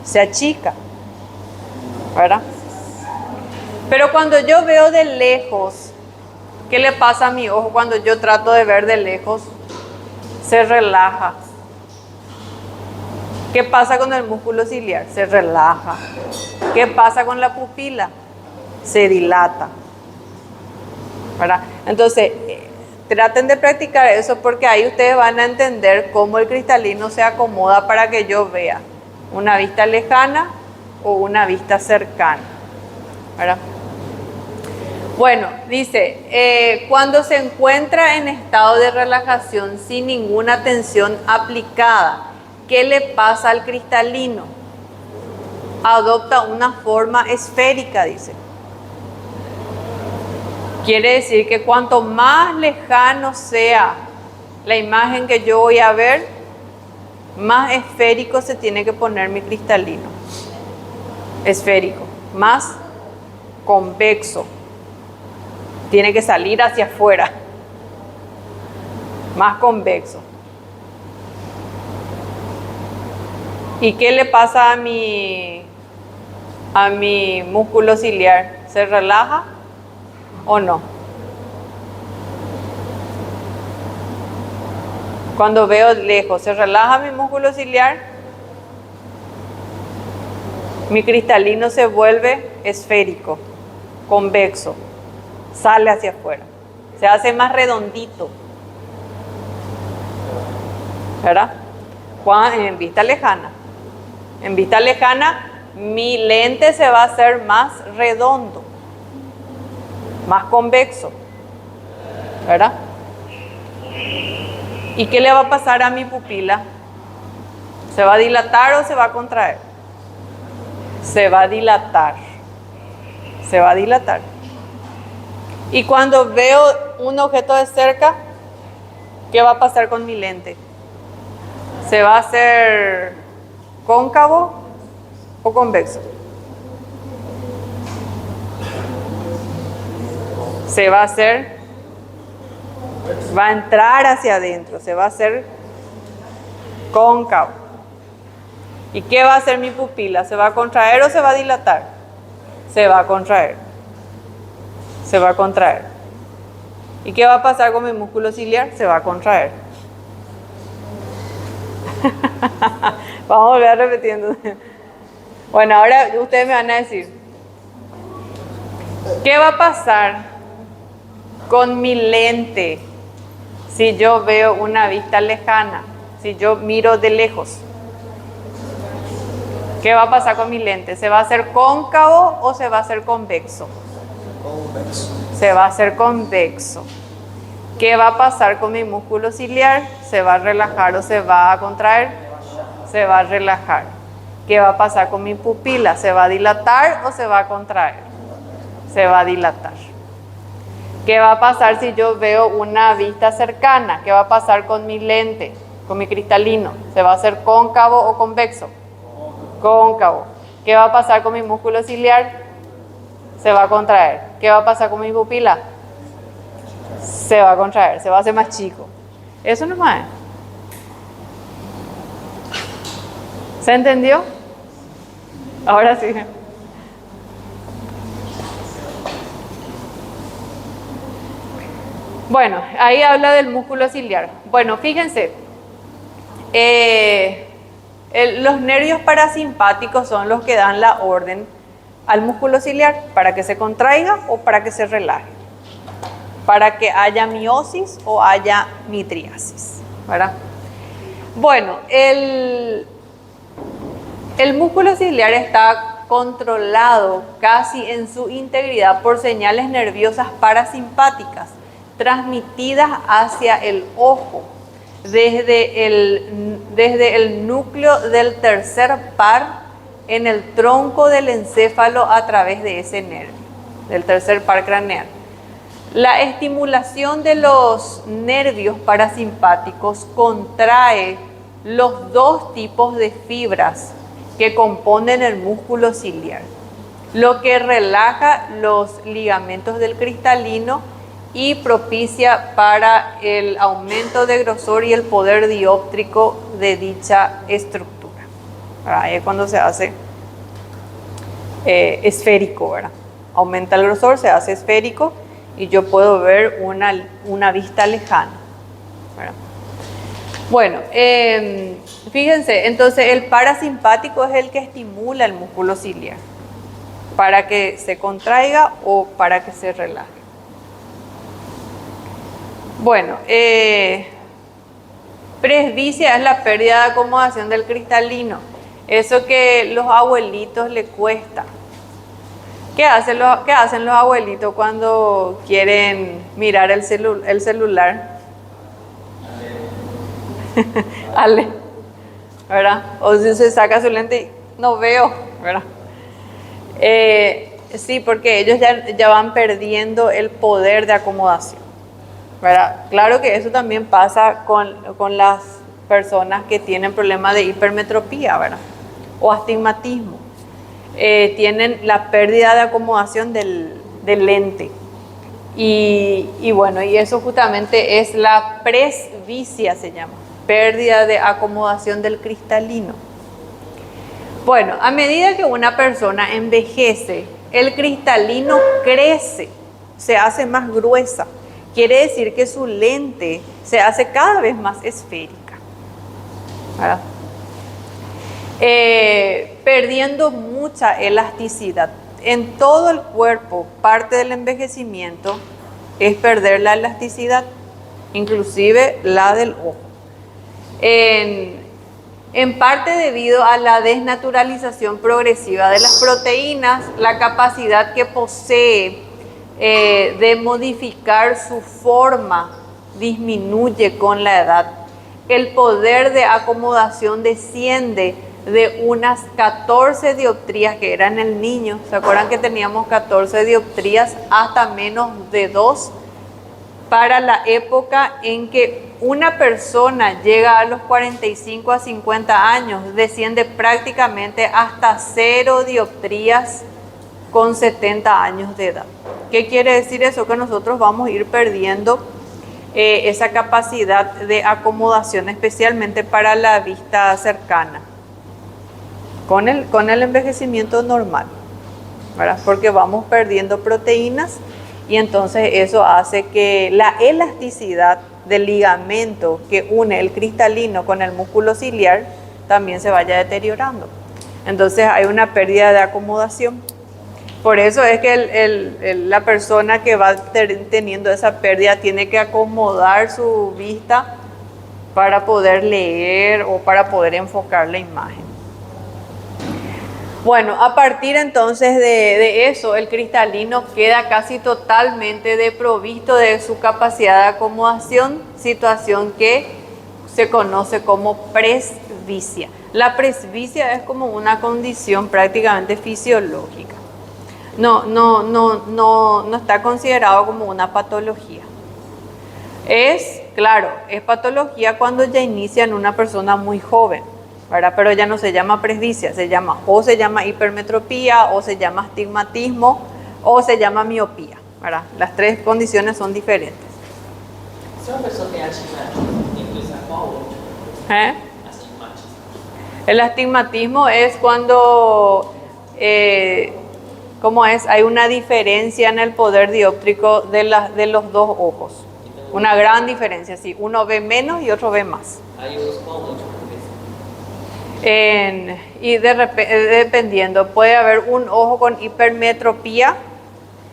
se achica, ¿verdad? Pero cuando yo veo de lejos, ¿qué le pasa a mi ojo cuando yo trato de ver de lejos? Se relaja. ¿Qué pasa con el músculo ciliar? Se relaja. ¿Qué pasa con la pupila? Se dilata, ¿verdad? Entonces, traten de practicar eso porque ahí ustedes van a entender cómo el cristalino se acomoda para que yo vea una vista lejana o una vista cercana, ¿verdad? Bueno, dice, cuando se encuentra en estado de relajación sin ninguna tensión aplicada, ¿qué le pasa al cristalino? Adopta una forma esférica, dice. Quiere decir que cuanto más lejano sea la imagen que yo voy a ver, más esférico se tiene que poner mi cristalino. Esférico, más convexo. Tiene que salir hacia afuera, más convexo. ¿Y qué le pasa a mi músculo ciliar? ¿Se relaja o no? Cuando veo lejos, ¿se relaja mi músculo ciliar? Mi cristalino se vuelve esférico, convexo. Sale hacia afuera, se hace más redondito, ¿verdad? En vista lejana. En vista lejana, mi lente se va a hacer más redondo, más convexo, ¿verdad? ¿Y qué le va a pasar a mi pupila? ¿Se va a dilatar o se va a contraer? Se va a dilatar. Se va a dilatar. Y cuando veo un objeto de cerca, ¿Qué va a pasar con mi lente? ¿Se va a hacer cóncavo o convexo? Se va a hacer, va a entrar hacia adentro, se va a hacer cóncavo. ¿Y qué va a hacer mi pupila? ¿Se va a contraer o se va a dilatar? Se va a contraer. Se va a contraer. ¿Y qué va a pasar con mi músculo ciliar? Se va a contraer. Vamos a volver a repitiendo. Bueno, ahora ustedes me van a decir, ¿qué va a pasar con mi lente si yo veo una vista lejana? Si yo miro de lejos. ¿Qué va a pasar con mi lente? ¿Se va a hacer cóncavo o se va a hacer convexo? Convexo. Se va a hacer convexo. ¿Qué va a pasar con mi músculo ciliar? ¿Se va a relajar o se va a contraer? Se va a relajar. ¿Qué va a pasar con mi pupila? ¿Se va a dilatar o se va a contraer? Se va a dilatar. ¿Qué va a pasar si yo veo una vista cercana? ¿Qué va a pasar con mi lente, con mi cristalino? ¿Se va a hacer cóncavo o convexo? Cóncavo. ¿Qué va a pasar con mi músculo ciliar? Se va a contraer. ¿Qué va a pasar con mi pupila? Se va a contraer, se va a hacer más chico. Eso nomás es. ¿Se entendió? Ahora sí. Bueno, ahí habla del músculo ciliar. Bueno, fíjense, los nervios parasimpáticos son los que dan la orden al músculo ciliar para que se contraiga o para que se relaje, para que haya miosis o haya mitriasis, ¿verdad? Bueno, el músculo ciliar está controlado casi en su integridad por señales nerviosas parasimpáticas transmitidas hacia el ojo desde el núcleo del tercer par en el tronco del encéfalo a través de ese nervio, del tercer par craneal. La estimulación de los nervios parasimpáticos contrae los dos tipos de fibras que componen el músculo ciliar, lo que relaja los ligamentos del cristalino y propicia para el aumento de grosor y el poder dióptrico de dicha estructura. Ahí es cuando se hace esférico, ¿verdad? Aumenta el grosor, se hace esférico y yo puedo ver una vista lejana, ¿verdad? Bueno, fíjense, entonces el parasimpático es el que estimula el músculo ciliar para que se contraiga o para que se relaje. Bueno, presbicia es la pérdida de acomodación del cristalino. Eso que los abuelitos les cuesta. ¿Qué hacen los abuelitos cuando quieren mirar el celular? Ale, ¿verdad? O si se saca su lente y no veo, ¿verdad? Sí, porque ellos ya van perdiendo el poder de acomodación, ¿verdad? Claro que eso también pasa con las personas que tienen problemas de hipermetropía, ¿verdad? O astigmatismo. Tienen la pérdida de acomodación del lente. Y bueno, y eso justamente es la presbicia, se llama. Pérdida de acomodación del cristalino. Bueno, a medida que una persona envejece, el cristalino crece, se hace más gruesa. Quiere decir que su lente se hace cada vez más esférica, ¿verdad? Perdiendo mucha elasticidad. En todo el cuerpo, parte del envejecimiento es perder la elasticidad, inclusive la del ojo. En parte debido a la desnaturalización progresiva de las proteínas, la capacidad que posee de modificar su forma disminuye con la edad. El poder de acomodación desciende de unas 14 dioptrías que eran en el niño. ¿Se acuerdan que teníamos 14 dioptrías hasta menos de 2? para la época en que una persona llega a los 45 a 50 años, desciende prácticamente hasta 0 dioptrías con 70 años de edad. ¿Qué quiere decir eso? Que nosotros vamos a ir perdiendo esa capacidad de acomodación, especialmente para la vista cercana, con el envejecimiento normal, ¿verdad? Porque vamos perdiendo proteínas y entonces eso hace que la elasticidad del ligamento que une el cristalino con el músculo ciliar también se vaya deteriorando. Entonces hay una pérdida de acomodación. Por eso es que la persona que va teniendo esa pérdida tiene que acomodar su vista para poder leer o para poder enfocar la imagen. Bueno, a partir entonces de eso, el cristalino queda casi totalmente desprovisto de su capacidad de acomodación, situación que se conoce como presbicia. La presbicia es como una condición prácticamente fisiológica. No está considerado como una patología. Claro, es patología cuando ya inicia en una persona muy joven, ¿verdad? Pero ya no se llama presbicia, se llama hipermetropía, o se llama astigmatismo, o se llama miopía, ¿verdad? Las tres condiciones son diferentes. Se uma pessoa tem astigmatismo, tem que usar qual outro? Astigmatismo. El astigmatismo es cuando hay una diferencia en el poder dióptrico de los dos ojos. Una gran diferencia, sí. Uno ve menos y otro ve más. Aí eu uso qual outro? Y dependiendo, puede haber un ojo con hipermetropía,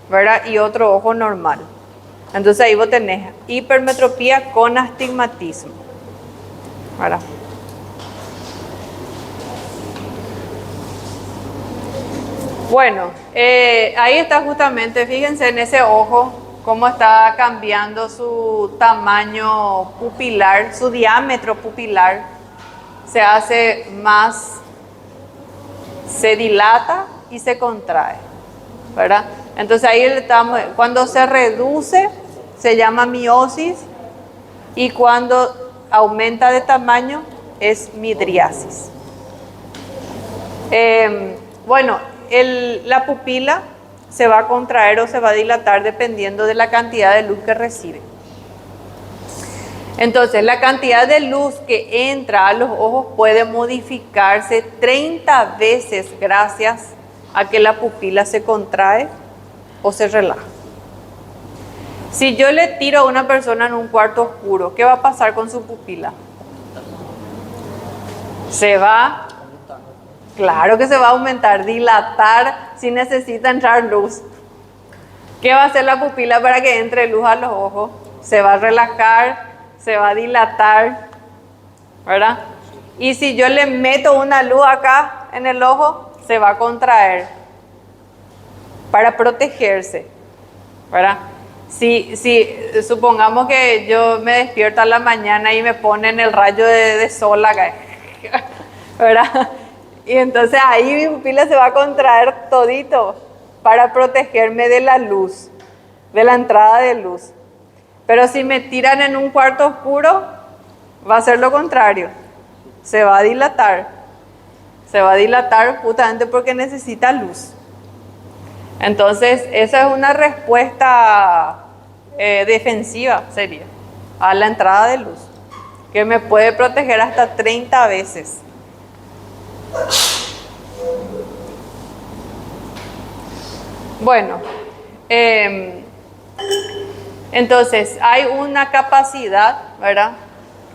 ¿verdad? Y otro ojo normal. Entonces ahí vos tenés hipermetropía con astigmatismo, ¿verdad? Bueno, ahí está justamente, fíjense en ese ojo, cómo está cambiando su tamaño pupilar, su diámetro pupilar, se hace más, se dilata y se contrae, ¿verdad? Entonces ahí estamos, cuando se reduce se llama miosis y cuando aumenta de tamaño es midriasis. La pupila se va a contraer o se va a dilatar dependiendo de la cantidad de luz que recibe. Entonces, la cantidad de luz que entra a los ojos puede modificarse 30 veces gracias a que la pupila se contrae o se relaja. Si yo le tiro a una persona en un cuarto oscuro, ¿qué va a pasar con su pupila? Claro que se va a aumentar, dilatar si necesita entrar luz. ¿Qué va a hacer la pupila para que entre luz a los ojos? Se va a relajar, se va a dilatar, ¿verdad? Y si yo le meto una luz acá en el ojo, se va a contraer para protegerse, ¿verdad? Si supongamos que yo me despierto a la mañana y me ponen el rayo de sol acá, ¿verdad? Y entonces ahí mi pupila se va a contraer todito para protegerme de la luz, de la entrada de luz. Pero si me tiran en un cuarto oscuro, va a ser lo contrario. Se va a dilatar. Se va a dilatar justamente porque necesita luz. Entonces, esa es una respuesta defensiva, sería, a la entrada de luz, que me puede proteger hasta 30 veces. Bueno, entonces hay una capacidad, ¿verdad?,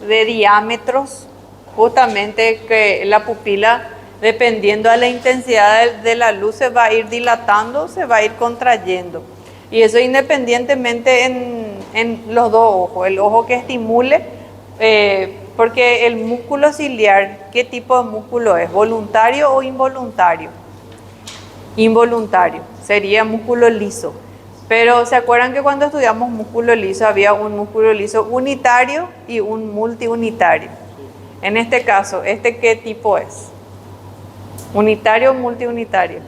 de diámetros, justamente que la pupila, dependiendo de la intensidad de la luz, se va a ir dilatando, se va a ir contrayendo. Y eso independientemente en los dos ojos, el ojo que estimule, porque el músculo ciliar, ¿qué tipo de músculo es? ¿Voluntario o involuntario? Involuntario, sería músculo liso. Pero ¿se acuerdan que cuando estudiamos músculo liso había un músculo liso unitario y un multiunitario? En este caso, ¿qué tipo es? ¿Unitario o multiunitario?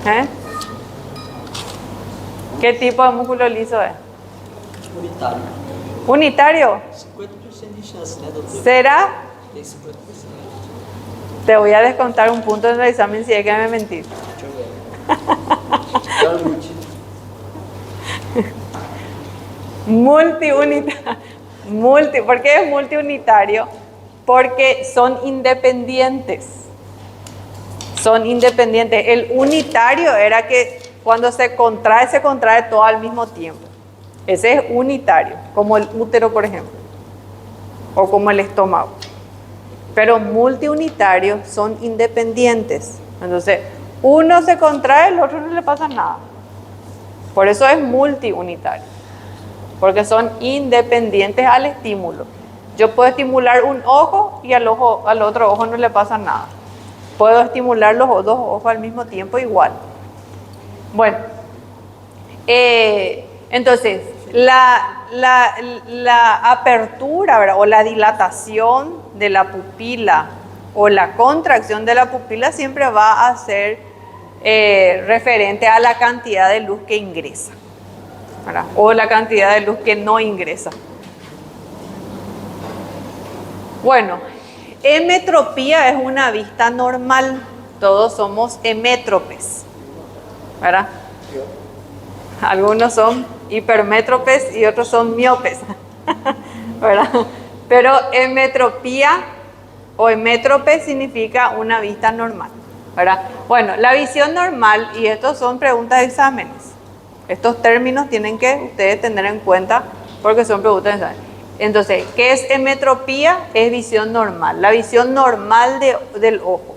¿Eh? ¿Qué tipo de músculo liso es? Unitário. Unitario. 50% de chance, né, doutor? ¿Será? Tem 50%. Te voy a descontar un punto en el examen si hay que me mentir. Deixa eu ver. Multi. Multiunitario. ¿Por qué es multiunitario? Porque son independientes. Son independientes. El unitario era que cuando se contrae todo al mismo tiempo. Ese es unitario, como el útero, por ejemplo, o como el estómago. Pero multiunitarios son independientes. Entonces, uno se contrae, el otro no le pasa nada. Por eso es multiunitario, porque son independientes al estímulo. Yo puedo estimular un ojo y al otro ojo no le pasa nada. Puedo estimular los dos ojos al mismo tiempo igual. Bueno, entonces, la apertura, ¿verdad? O la dilatación de la pupila o la contracción de la pupila siempre va a ser referente a la cantidad de luz que ingresa, ¿verdad? O la cantidad de luz que no ingresa. Bueno, emetropía es una vista normal. Todos somos emétropes, ¿verdad? Algunos son hipermétropes y otros son miopes, ¿verdad? Pero emetropía o emétrope significa una vista normal, ¿verdad? Bueno, la visión normal, y estos son preguntas de exámenes. Estos términos tienen que ustedes tener en cuenta porque son preguntas de exámenes. Entonces, ¿qué es emetropía? Es visión normal. La visión normal del ojo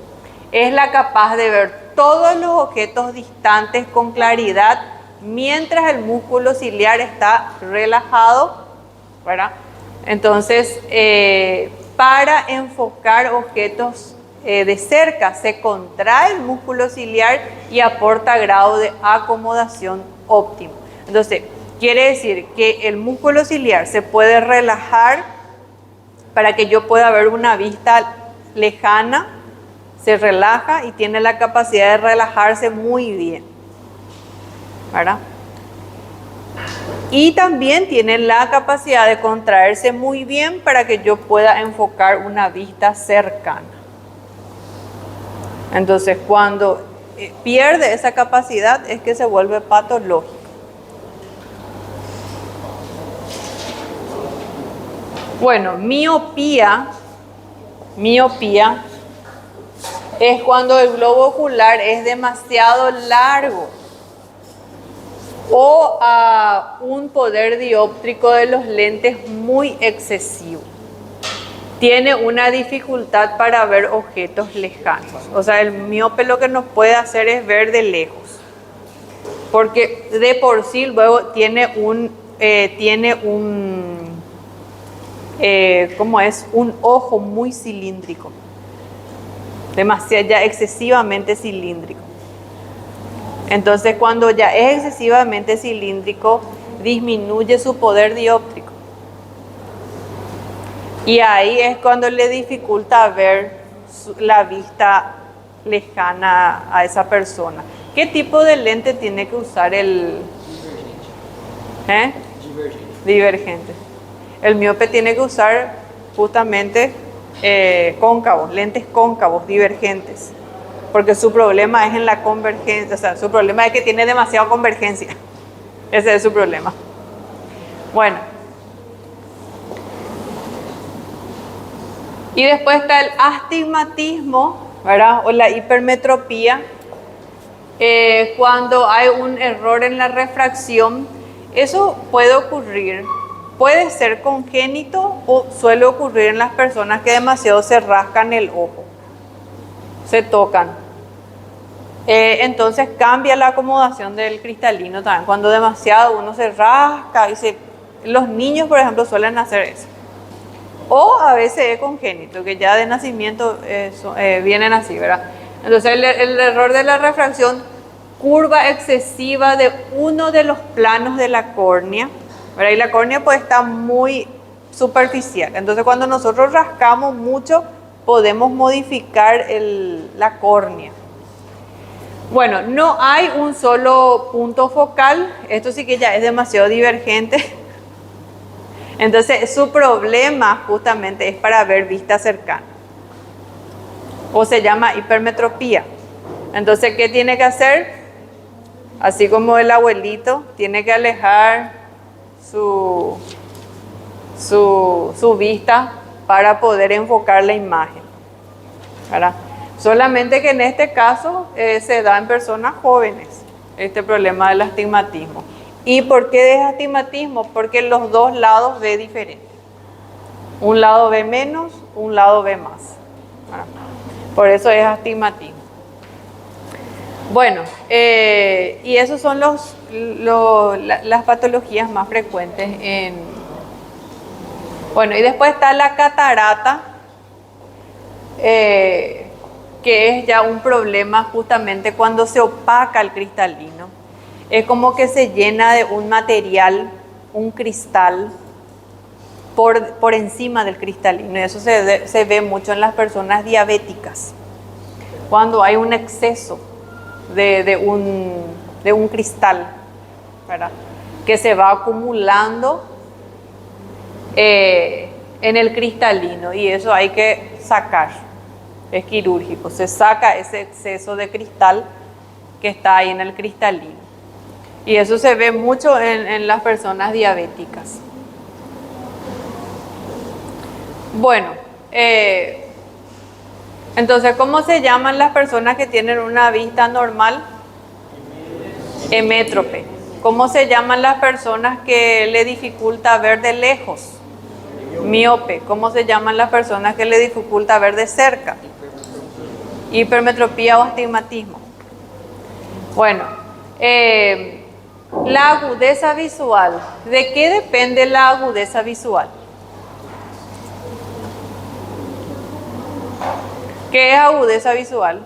es la capaz de ver todos los objetos distantes con claridad mientras el músculo ciliar está relajado, ¿verdad? Entonces, para enfocar objetos de cerca, se contrae el músculo ciliar y aporta grado de acomodación óptimo. Entonces, quiere decir que el músculo ciliar se puede relajar para que yo pueda ver una vista lejana, se relaja y tiene la capacidad de relajarse muy bien, ¿verdad? Y también tiene la capacidad de contraerse muy bien para que yo pueda enfocar una vista cercana. Entonces, cuando pierde esa capacidad es que se vuelve patológico. Bueno, miopía es cuando el globo ocular es demasiado largo o a un poder dióptrico de los lentes muy excesivo. Tiene una dificultad para ver objetos lejanos. O sea, el miope lo que nos puede hacer es ver de lejos. Porque de por sí luego tiene un ojo muy cilíndrico. Demasiado, ya excesivamente cilíndrico. Entonces, cuando ya es excesivamente cilíndrico, disminuye su poder dióptrico. Y ahí es cuando le dificulta ver la vista lejana a esa persona. ¿Qué tipo de lente tiene que usar el divergente? El miope tiene que usar justamente cóncavos, lentes cóncavos, divergentes. Porque su problema es en la convergencia, o sea, su problema es que tiene demasiada convergencia. Ese es su problema. Bueno. Y después está el astigmatismo, ¿verdad? O la hipermetropía. Cuando hay un error en la refracción, eso puede ocurrir. Puede ser congénito o suele ocurrir en las personas que demasiado se rascan el ojo. Se tocan. Entonces cambia la acomodación del cristalino también. Cuando demasiado uno se rasca los niños, por ejemplo, suelen hacer eso. O a veces es congénito, que ya de nacimiento vienen así, ¿verdad? Entonces el error de la refracción, curva excesiva de uno de los planos de la córnea, ¿verdad? Y la córnea pues está muy superficial. Entonces cuando nosotros rascamos mucho, podemos modificar la córnea. Bueno, no hay un solo punto focal, esto sí que ya es demasiado divergente. Entonces su problema justamente es para ver vista cercana. O se llama hipermetropía. Entonces, ¿qué tiene que hacer? Así como el abuelito, tiene que alejar su vista para poder enfocar la imagen, ¿verdad? Solamente que en este caso se da en personas jóvenes, este problema del astigmatismo. ¿Y por qué es astigmatismo? Porque los dos lados ve diferente. Un lado ve menos, un lado ve más, ¿verdad? Por eso es astigmatismo. Bueno, y esos son las patologías más frecuentes Bueno, y después está la catarata, que es ya un problema justamente cuando se opaca el cristalino. Es como que se llena de un material, un cristal, por encima del cristalino. Y eso se ve mucho en las personas diabéticas, cuando hay un exceso de un cristal, ¿verdad?, que se va acumulando en el cristalino, y eso hay que sacar, es quirúrgico, se saca ese exceso de cristal que está ahí en el cristalino, y eso se ve mucho en las personas diabéticas. Bueno, entonces, ¿cómo se llaman las personas que tienen una vista normal? Emétrope. ¿Cómo se llaman las personas que le dificulta ver de lejos? Miope. ¿Cómo se llaman las personas que le dificulta ver de cerca? Hipermetropía o astigmatismo. Bueno, la agudeza visual. ¿De qué depende la agudeza visual? ¿Qué es agudeza visual?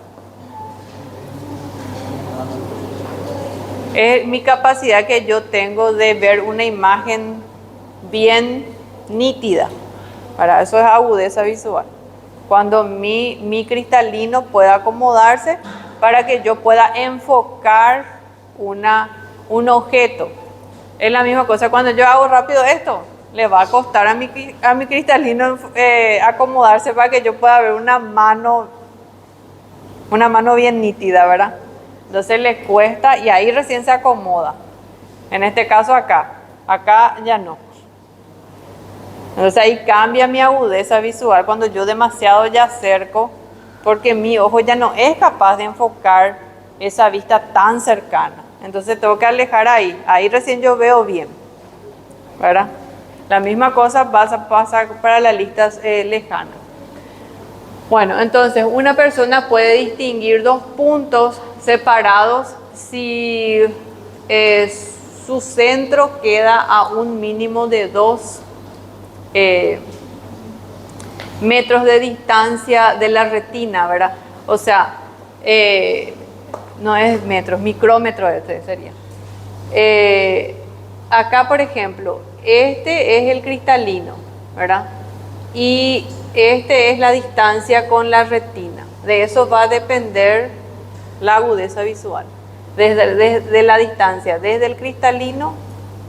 Es mi capacidad que yo tengo de ver una imagen bien nítida. Para eso es agudeza visual. Cuando mi cristalino pueda acomodarse para que yo pueda enfocar un objeto. Es la misma cosa cuando yo hago rápido esto. Le va a costar a mi cristalino acomodarse para que yo pueda ver una mano bien nítida, ¿verdad? Entonces le cuesta y ahí recién se acomoda. En este caso acá ya no. Entonces ahí cambia mi agudeza visual cuando yo demasiado ya acerco, porque mi ojo ya no es capaz de enfocar esa vista tan cercana. Entonces tengo que alejar ahí recién yo veo bien, ¿verdad? La misma cosa pasa para las listas lejanas. Bueno, entonces una persona puede distinguir dos puntos separados si su centro queda a un mínimo de 2 metros de distancia de la retina, ¿verdad? O sea, no es metros, micrómetro sería. Acá, por ejemplo, este es el cristalino, ¿verdad? Y este es la distancia con la retina. De eso va a depender la agudeza visual. Desde la distancia, desde el cristalino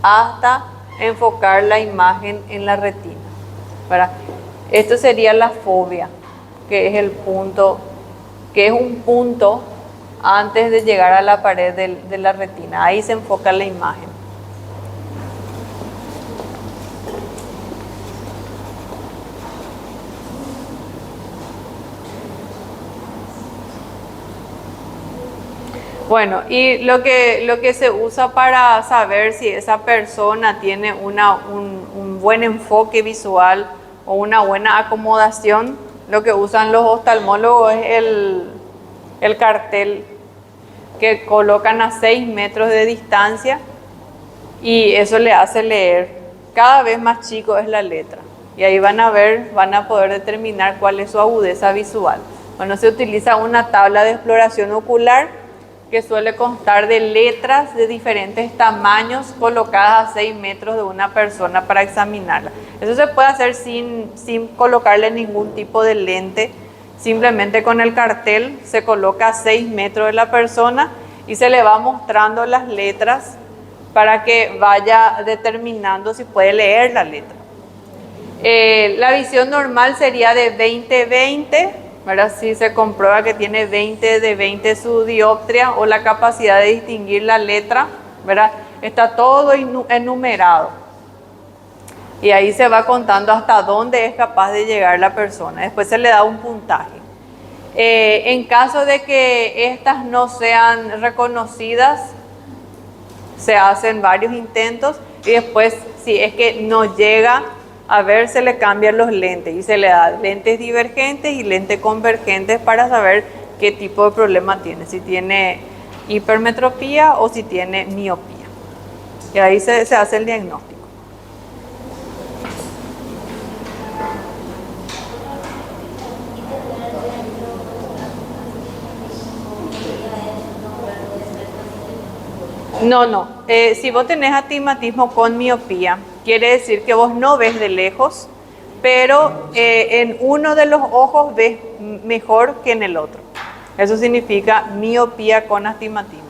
hasta enfocar la imagen en la retina, ¿verdad? Esto sería la fobia, que es el punto, que es un punto antes de llegar a la pared de la retina. Ahí se enfoca la imagen. Bueno, y lo que se usa para saber si esa persona tiene un buen enfoque visual o una buena acomodación, lo que usan los oftalmólogos es el cartel que colocan a 6 metros de distancia, y eso le hace leer. Cada vez más chico es la letra, y ahí van a poder determinar cuál es su agudeza visual. Bueno, se utiliza una tabla de exploración ocular que suele constar de letras de diferentes tamaños colocadas a 6 metros de una persona para examinarla. Eso se puede hacer sin colocarle ningún tipo de lente, Simplemente con el cartel se coloca a 6 metros de la persona y se le va mostrando las letras para que vaya determinando si puede leer la letra. La visión normal sería de 20-20, ¿verdad? Si se comprueba que tiene 20 de 20 su dioptria o la capacidad de distinguir la letra, ¿verdad? Está todo enumerado. Y ahí se va contando hasta dónde es capaz de llegar la persona. Después se le da un puntaje. En caso de que estas no sean reconocidas, se hacen varios intentos y después, si es que no llega a ver, se le cambian los lentes y se le da lentes divergentes y lentes convergentes para saber qué tipo de problema tiene, si tiene hipermetropía o si tiene miopía. Y ahí se hace el diagnóstico. No. Si vos tenés astigmatismo con miopía, quiere decir que vos no ves de lejos, pero en uno de los ojos ves mejor que en el otro. Eso significa miopía con astigmatismo.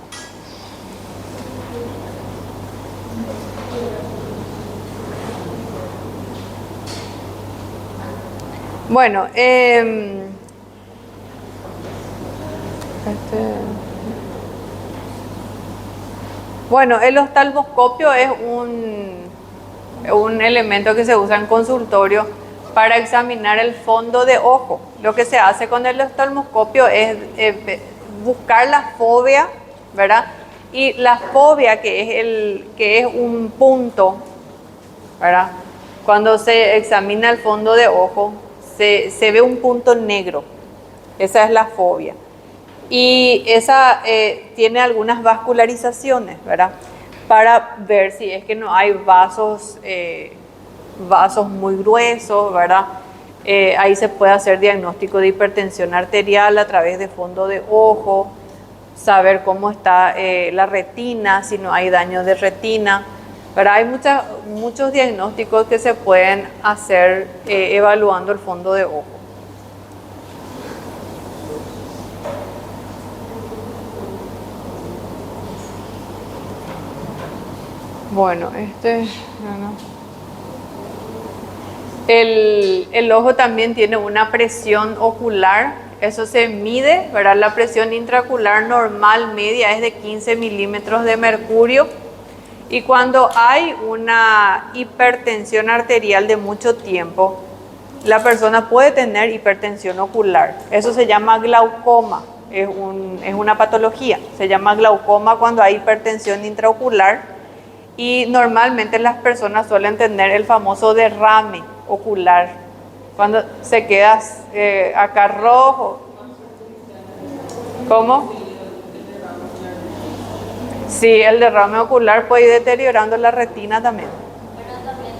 Bueno, Bueno, el oftalmoscopio es un elemento que se usa en consultorio para examinar el fondo de ojo. Lo que se hace con el oftalmoscopio es buscar la fobia, ¿verdad? Y la fobia, que es un punto, ¿verdad? Cuando se examina el fondo de ojo, se ve un punto negro. Esa es la fobia. Y esa tiene algunas vascularizaciones, ¿verdad? Para ver si es que no hay vasos muy gruesos, ¿verdad? Ahí se puede hacer diagnóstico de hipertensión arterial a través de fondo de ojo, saber cómo está la retina, si no hay daño de retina, ¿verdad? Hay muchos diagnósticos que se pueden hacer evaluando el fondo de ojo. Bueno, el ojo también tiene una presión ocular, eso se mide, ¿verdad? La presión intraocular normal media es de 15 milímetros de mercurio y cuando hay una hipertensión arterial de mucho tiempo, la persona puede tener hipertensión ocular. Eso se llama glaucoma, es una patología, se llama glaucoma cuando hay hipertensión intraocular. Y normalmente las personas suelen tener el famoso derrame ocular, cuando se queda acá rojo. ¿Cómo? Sí, el derrame ocular puede ir deteriorando la retina también. Pero también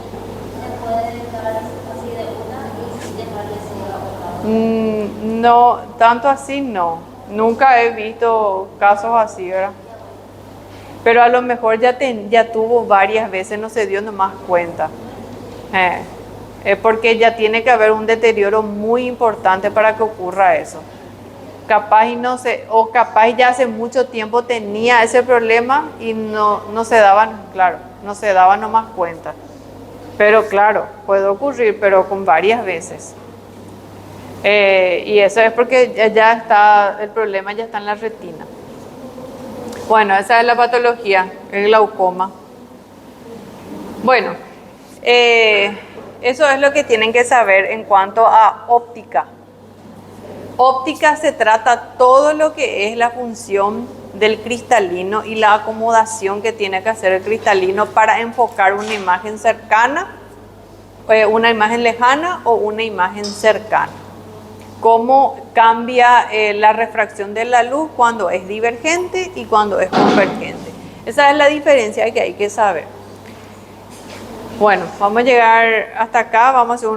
se puede quedar así de una y dejar de ser otra. No, tanto así no. Nunca he visto casos así, ¿verdad? Pero a lo mejor ya tuvo varias veces, no se dio nomás cuenta. Porque ya tiene que haber un deterioro muy importante para que ocurra eso. Capaz capaz ya hace mucho tiempo tenía ese problema y no se daban, claro, no se daban nomás cuenta. Pero claro, puede ocurrir, pero con varias veces. Y eso es porque ya está, el problema ya está en la retina. Bueno, esa es la patología, el glaucoma. Bueno, eso es lo que tienen que saber en cuanto a óptica. Óptica se trata todo lo que es la función del cristalino y la acomodación que tiene que hacer el cristalino para enfocar una imagen cercana, una imagen lejana o una imagen cercana. Cómo cambia la refracción de la luz cuando es divergente y cuando es convergente. Esa es la diferencia que hay que saber. Bueno, vamos a llegar hasta acá, vamos a hacer un